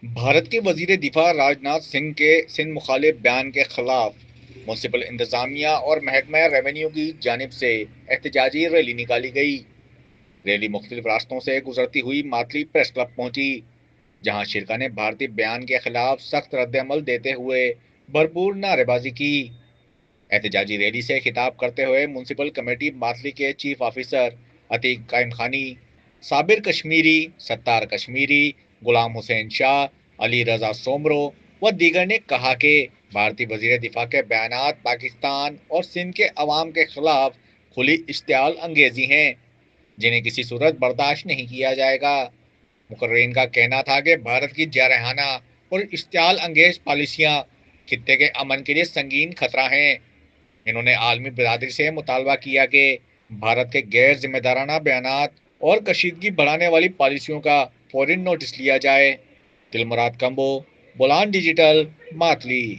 بھارت کے وزیر دفاع ناتھ سنگھ کے سندھ مخالف بیان کے خلاف میونسپل انتظامیہ اور محکمہ ریونیو کی جانب سے احتجاجی ریلی نکالی گئی۔ ریلی مختلف راستوں سے گزرتی ہوئی ماتلی پریس کلب پہنچی، جہاں شرکا نے بھارتی بیان کے خلاف سخت رد عمل دیتے ہوئے بھرپور نعرے بازی کی۔ احتجاجی ریلی سے خطاب کرتے ہوئے میونسپل کمیٹی ماتلی کے چیف آفیسر عتیق قائم خانی، صابر کشمیری، ستار کشمیری، غلام حسین شاہ، علی رضا سومرو و دیگر نے کہا کہ بھارتی وزیر دفاع کے بیانات پاکستان اور سندھ کے عوام کے خلاف کھلی اشتعال انگیزی ہیں، جنہیں کسی صورت برداشت نہیں کیا جائے گا۔ مقررین کا کہنا تھا کہ بھارت کی جارحانہ اور اشتعال انگیز پالیسیاں خطے کے امن کے لیے سنگین خطرہ ہیں۔ انہوں نے عالمی برادری سے مطالبہ کیا کہ بھارت کے غیر ذمہ دارانہ بیانات اور کشیدگی بڑھانے والی پالیسیوں کا فوری نوٹس لیا جائے۔ دلمراد کمبو، بولان ڈیجیٹل، ماتلی۔